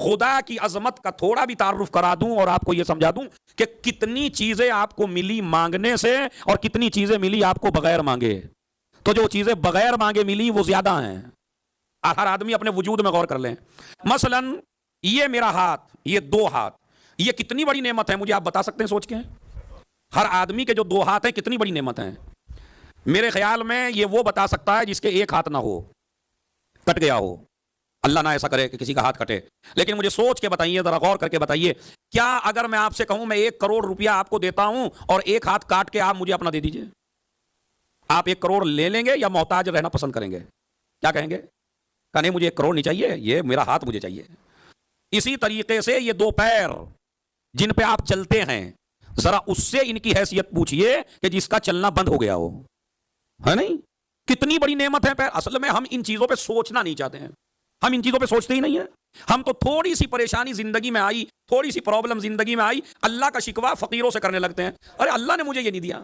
خدا کی عظمت کا تھوڑا بھی تعارف کرا دوں اور آپ کو یہ سمجھا دوں کہ کتنی چیزیں آپ کو ملی مانگنے سے اور کتنی چیزیں ملی آپ کو بغیر مانگے. تو جو چیزیں بغیر مانگے ملی وہ زیادہ ہیں. ہر آدمی اپنے وجود میں غور کر لیں. مثلا یہ میرا ہاتھ, یہ 2 ہاتھ, یہ کتنی بڑی نعمت ہے مجھے آپ بتا سکتے ہیں سوچ کے؟ ہر آدمی کے جو 2 ہاتھ ہیں کتنی بڑی نعمت ہیں. میرے خیال میں یہ وہ بتا سکتا ہے جس کے 1 ہاتھ نہ ہو, کٹ گیا ہو. اللہ نہ ایسا کرے کہ کسی کا ہاتھ کٹے. لیکن مجھے سوچ کے بتائیے, ذرا غور کر کے بتائیے, کیا اگر میں آپ سے کہوں میں 1 کروڑ روپیہ آپ کو دیتا ہوں اور 1 ہاتھ کاٹ کے آپ مجھے اپنا دے دیجئے, آپ 1 کروڑ لے لیں گے یا محتاج رہنا پسند کریں گے؟ کیا کہیں گے؟ کہ نہیں مجھے 1 کروڑ نہیں چاہیے, یہ میرا ہاتھ مجھے چاہیے. اسی طریقے سے یہ 2 پیر جن پہ آپ چلتے ہیں, ذرا اس سے ان کی حیثیت پوچھئے کہ جس کا چلنا بند ہو گیا ہو, ہے نہیں؟ کتنی بڑی نعمت ہے پیر. اصل میں ہم ان چیزوں پہ سوچنا نہیں چاہتے ہیں, ہم ان چیزوں پہ سوچتے ہی نہیں ہیں. ہم تو تھوڑی سی پریشانی زندگی میں آئی, تھوڑی سی پرابلم زندگی میں آئی, اللہ کا شکوہ فقیروں سے کرنے لگتے ہیں. ارے اللہ نے مجھے یہ نہیں دیا,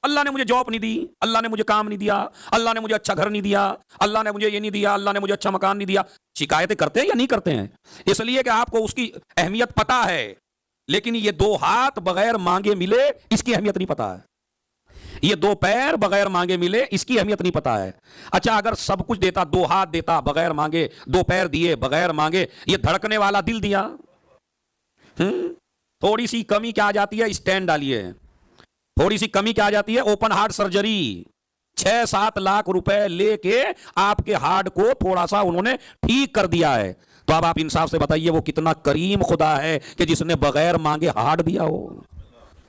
اللہ نے مجھے جاب نہیں دی, اللہ نے مجھے کام نہیں دیا, اللہ نے مجھے اچھا گھر نہیں دیا, اللہ نے مجھے یہ نہیں دیا, اللہ نے مجھے اچھا مکان نہیں دیا. شکایتیں کرتے ہیں یا نہیں کرتے ہیں؟ اس لیے کہ آپ کو اس کی اہمیت پتا ہے. لیکن یہ 2 ہاتھ بغیر مانگے ملے, اس کی اہمیت نہیں پتا ہے. یہ 2 پیر بغیر مانگے ملے, اس کی اہمیت نہیں پتا ہے. اچھا اگر سب کچھ دیتا, 2 ہاتھ دیتا بغیر مانگے, 2 پیر دیے بغیر مانگے, یہ دھڑکنے والا دل دیا, تھوڑی سی کمی کیا آ جاتی ہے, اسٹینڈ ڈالیے. تھوڑی سی کمی کیا آ جاتی ہے, اوپن ہارٹ سرجری. 6-7 لاکھ روپے لے کے آپ کے ہارٹ کو تھوڑا سا انہوں نے ٹھیک کر دیا ہے. تو اب آپ انصاف سے بتائیے وہ کتنا کریم خدا ہے کہ جس نے بغیر مانگے ہارٹ دیا ہو,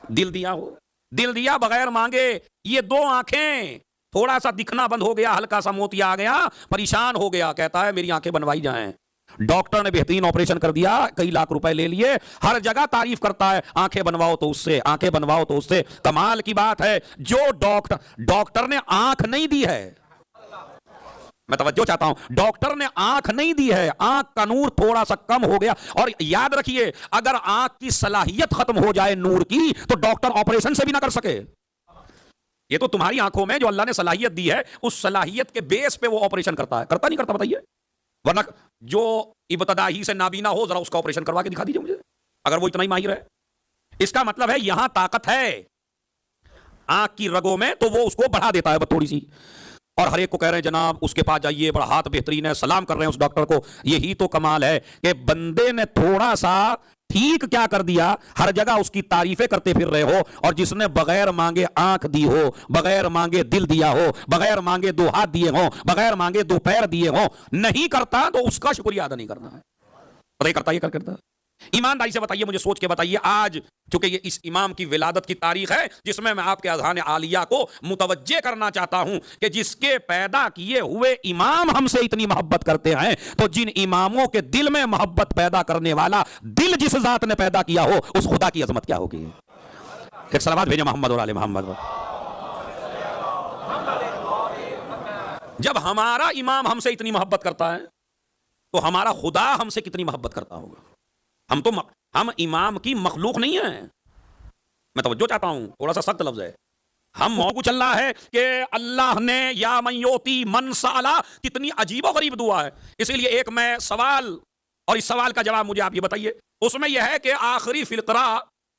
دل دیا ہو, دل دیا بغیر مانگے. یہ 2 آنکھیں, تھوڑا سا دکھنا بند ہو گیا, ہلکا سا موتیا آ گیا, پریشان ہو گیا, کہتا ہے میری آنکھیں بنوائی جائیں. ڈاکٹر نے بہترین آپریشن کر دیا, کئی لاکھ روپے لے لیے, ہر جگہ تعریف کرتا ہے آنکھیں بنواؤ تو اس سے, آنکھیں بنواؤ تو اس سے. کمال کی بات ہے جو ڈاکٹر نے آنکھ نہیں دی ہے, میں توجہ چاہتا ہوں, ڈاکٹر نے آنکھ نہیں دی ہے, آنکھ کا نور تھوڑا سا کم ہو گیا. اور یاد رکھیے اگر آنکھ کی صلاحیت ختم ہو جائے نور کی تو ڈاکٹر آپریشن سے بھی نہ کر سکے. یہ تو تمہاری آنکھوں میں جو اللہ نے صلاحیت دی ہے, اس صلاحیت کے بیس پہ وہ آپریشن کرتا ہے, کرتا نہیں کرتا بتائیے؟ ورنہ جو ابتدا ہی سے نابینا ہو ذرا اس کا آپریشن کروا کے دکھا دیجیے مجھے, اگر وہ اتنا ہی ماہر ہے. اس کا مطلب ہے یہاں طاقت ہے آنکھ کی رگوں میں, تو وہ اس کو بڑھا دیتا ہے تھوڑی سی. اور ہر ایک کو کہہ رہے ہیں جناب اس کے پاس جائیے, بڑا ہاتھ بہترین ہے, سلام کر رہے ہیں اس ڈاکٹر کو. یہی تو کمال ہے کہ بندے نے تھوڑا سا ٹھیک کیا کر دیا, ہر جگہ اس کی تعریفیں کرتے پھر رہے ہو. اور جس نے بغیر مانگے آنکھ دی ہو, بغیر مانگے دل دیا ہو, بغیر مانگے 2 ہاتھ دیے ہوں, بغیر مانگے 2 پیر دیے ہوں, نہیں کرتا تو اس کا شکریہ ادا نہیں کرنا ہے. پتہ ہی کرتا یہ کرتا. ایمانداری سے بتائیے, مجھے سوچ کے بتائیے, آج چونکہ یہ اس امام کی ولادت کی تاریخ ہے جس میں آپ کے اذہان عالیہ کو متوجہ کرنا چاہتا ہوں کہ جس کے پیدا کیے ہوئے امام ہم سے اتنی محبت کرتے ہیں, تو جن اماموں کے دل میں محبت پیدا کرنے والا دل جس ذات نے پیدا کیا ہو, اس خدا کی عظمت کیا ہوگی. ایک صلوات بھیجیں محمد اور آل محمد. جب ہمارا امام ہم سے اتنی محبت کرتا ہے تو ہمارا خدا ہم سے کتنی محبت کرتا ہوگا. ہم امام کی مخلوق نہیں ہیں. میں توجہ چاہتا ہوں, تھوڑا سا سخت لفظ ہے. ہم موقع چل رہا ہے کہ اللہ نے یا من یوتی من سالا, کتنی عجیب و غریب دعا ہے. اسی لیے ایک میں سوال, اور اس سوال کا جواب مجھے آپ یہ بتائیے. اس میں یہ ہے کہ آخری فقرہ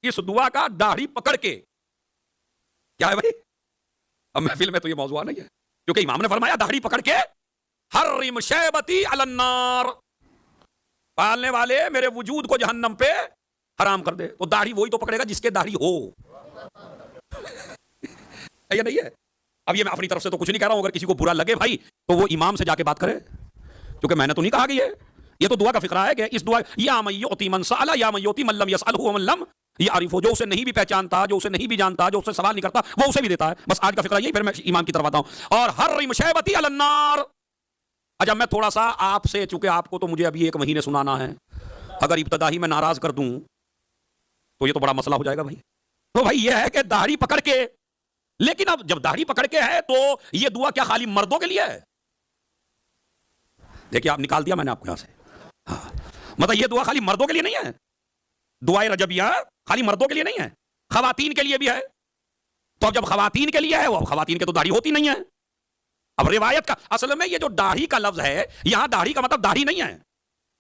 اس دعا کا داڑھی پکڑ کے, کیا ہے بھائی؟ اب محفل میں تو یہ موضوع نہیں ہے, کیونکہ امام نے فرمایا داڑھی پکڑ کے حرم شیبتی علی النار, پالنے والے میرے وجود کو جہنم پہ حرام کر دے. تو داڑھی وہی تو پکڑے گا جس کے داڑھی ہو. یہ نہیں ہے. اب یہ میں اپنی طرف سے تو کچھ نہیں کہہ رہا ہوں, اگر کسی کو برا لگے بھائی تو وہ امام سے جا کے بات کرے, کیونکہ میں نے تو نہیں کہا کہ یہ تو دعا کا فقرہ ہے کہ اس دعا یا من یؤتی من سأل یا من یؤتی من لم یسألہ ومن لم یعرف, جو اسے نہیں بھی پہچانتا, جو اسے نہیں بھی جانتا, جو اسے سوال نہیں کرتا, وہ اسے بھی دیتا ہے. بس آج کا فقرہ یہی, پھر میں امام کی طرف آتا ہوں. اور حرم شیبتی علی النار. اچھا میں تھوڑا سا آپ سے, چونکہ آپ کو تو مجھے ابھی 1 مہینے سنانا ہے, اگر ابتدا ہی میں ناراض کر دوں تو یہ تو بڑا مسئلہ ہو جائے گا بھائی. تو بھائی یہ ہے کہ داڑھی پکڑ کے, لیکن اب جب داڑھی پکڑ کے ہے تو یہ دعا کیا خالی مردوں کے لیے ہے؟ دیکھیے آپ نکال دیا میں نے آپ کو یہاں سے. مطلب یہ دعا خالی مردوں کے لیے نہیں ہے, دعائے رجبیہ خالی مردوں کے لیے نہیں ہے, خواتین کے لیے بھی ہے. تو اب جب خواتین کے لیے ہے, وہ خواتین کے تو داڑھی ہوتی نہیں ہے. اب روایت کا اصل میں یہ جو داڑھی کا لفظ ہے, یہاں داڑھی کا مطلب داڑھی نہیں ہے,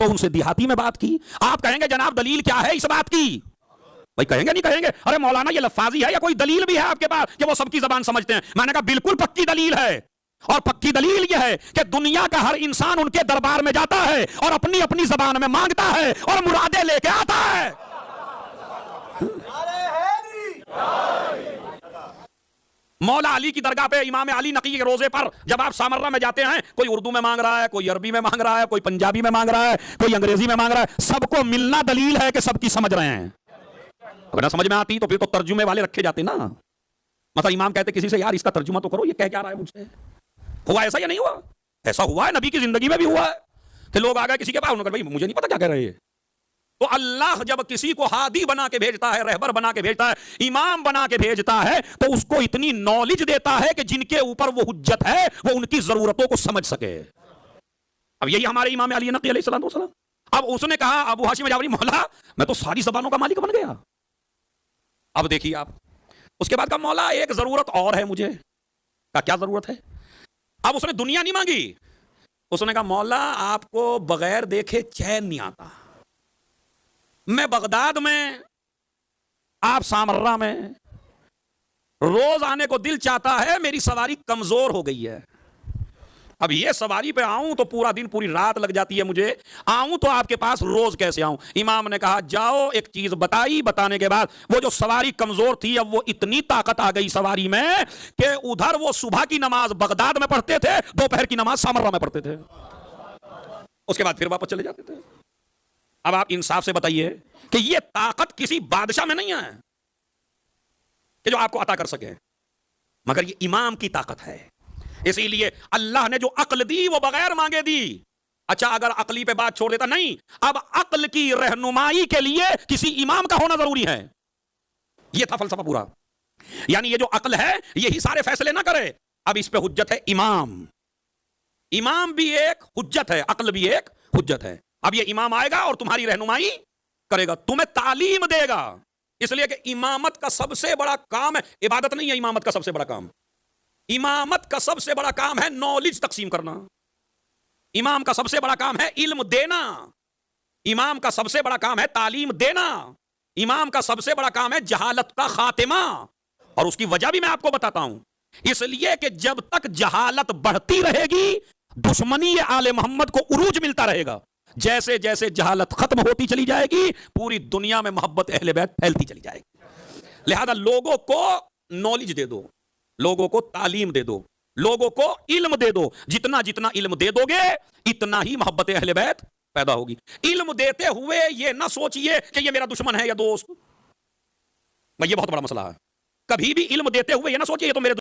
تو ان سے دیہاتی میں بات کی. آپ کہیں گے جناب دلیل کیا ہے اس بات کی؟ بھائی کہیں گے نہیں کہیں گے ارے مولانا یہ لفاظی ہے یا کوئی دلیل بھی ہے آپ کے پاس کہ وہ سب کی زبان سمجھتے ہیں؟ میں نے کہا بالکل پکی دلیل ہے. اور پکی دلیل یہ ہے کہ دنیا کا ہر انسان ان کے دربار میں جاتا ہے اور اپنی اپنی زبان میں مانگتا ہے اور مرادیں لے کے آتا ہے. مولا علی کی درگاہ پہ امام علی نقی کے روزے پر جب آپ سامرہ میں جاتے ہیں، کوئی اردو میں مانگ رہا ہے، کوئی عربی میں مانگ رہا ہے، کوئی پنجابی میں مانگ رہا ہے، کوئی انگریزی میں مانگ رہا ہے، سب کو ملنا دلیل ہے کہ سب کی سمجھ رہے ہیں. اگر نہ سمجھ میں آتی تو پھر تو ترجمے والے رکھے جاتے نا. مثلا امام کہتے کسی سے یار اس کا ترجمہ تو کرو، یہ کہہ کیا رہا ہے مجھ سے. ہوا ایسا یا نہیں ہوا؟ ایسا ہوا ہے، نبی کی زندگی میں بھی ہوا ہے کہ لوگ آ گئے کسی کے پاس، انہوں نے کہا بھائی مجھے نہیں پتا کیا کہہ رہے ہیں. تو اللہ جب کسی کو ہادی بنا کے بھیجتا ہے، رہبر بنا کے بھیجتا ہے، امام بنا کے بھیجتا ہے، تو اس کو اتنی نالج دیتا ہے کہ جن کے اوپر وہ حجت ہے وہ ان کی ضرورتوں کو سمجھ سکے. اب یہی ہمارے امام علی نقی علیہ السلام. اب اس نے کہا ابو ہاشم جعفری مولا میں تو ساری زبانوں کا مالک بن گیا. اب دیکھیے آپ اس کے بعد کہا مولا ایک ضرورت اور ہے مجھے. کہا کیا ضرورت ہے؟ اب اس نے دنیا نہیں مانگی. اس نے کہا مولا آپ کو بغیر دیکھے چین نہیں آتا. میں بغداد میں، آپ سامرہ میں، روز آنے کو دل چاہتا ہے، میری سواری کمزور ہو گئی ہے. اب یہ سواری پہ آؤں تو پورا دن پوری رات لگ جاتی ہے مجھے، آؤں تو آپ کے پاس روز کیسے آؤں؟ امام نے کہا جاؤ ایک چیز بتائی، بتانے کے بعد وہ جو سواری کمزور تھی اب وہ اتنی طاقت آ گئی سواری میں کہ ادھر وہ صبح کی نماز بغداد میں پڑھتے تھے، دوپہر کی نماز سامرہ میں پڑھتے تھے، اس کے بعد پھر واپس چلے جاتے تھے. اب آپ انصاف سے بتائیے کہ یہ طاقت کسی بادشاہ میں نہیں ہے کہ جو آپ کو عطا کر سکے، مگر یہ امام کی طاقت ہے. اسی لیے اللہ نے جو عقل دی وہ بغیر مانگے دی. اچھا اگر عقلی پہ بات چھوڑ دیتا، نہیں، اب عقل کی رہنمائی کے لیے کسی امام کا ہونا ضروری ہے. یہ تھا فلسفہ پورا. یعنی یہ جو عقل ہے یہی سارے فیصلے نہ کرے، اب اس پہ حجت ہے امام. امام بھی ایک حجت ہے، عقل بھی ایک حجت ہے. اب یہ امام آئے گا اور تمہاری رہنمائی کرے گا، تمہیں تعلیم دے گا. اس لیے کہ امامت کا سب سے بڑا کام ہے، عبادت نہیں ہے امامت کا سب سے بڑا کام. امامت کا سب سے بڑا کام ہے نالج تقسیم کرنا. امام کا سب سے بڑا کام ہے علم دینا. امام کا سب سے بڑا کام ہے تعلیم دینا. امام کا سب سے بڑا کام ہے جہالت کا خاتمہ. اور اس کی وجہ بھی میں آپ کو بتاتا ہوں. اس لیے کہ جب تک جہالت بڑھتی رہے گی دشمنی آل محمد کو عروج ملتا رہے گا. جیسے جیسے جہالت ختم ہوتی چلی جائے گی پوری دنیا میں محبت اہل بیت پھیلتی چلی جائے گی. لہذا لوگوں کو نالج دے دو، لوگوں کو تعلیم دے دو، لوگوں کو علم دے دو. جتنا جتنا علم دے دو گے اتنا ہی محبت اہل بیت پیدا ہوگی. علم دیتے ہوئے یہ نہ سوچئے کہ یہ میرا دشمن ہے یا دوست. یہ بہت بڑا مسئلہ ہے. کبھی بھی علم دیتے ہوئے یہ نہ سوچئے یہ تو میرے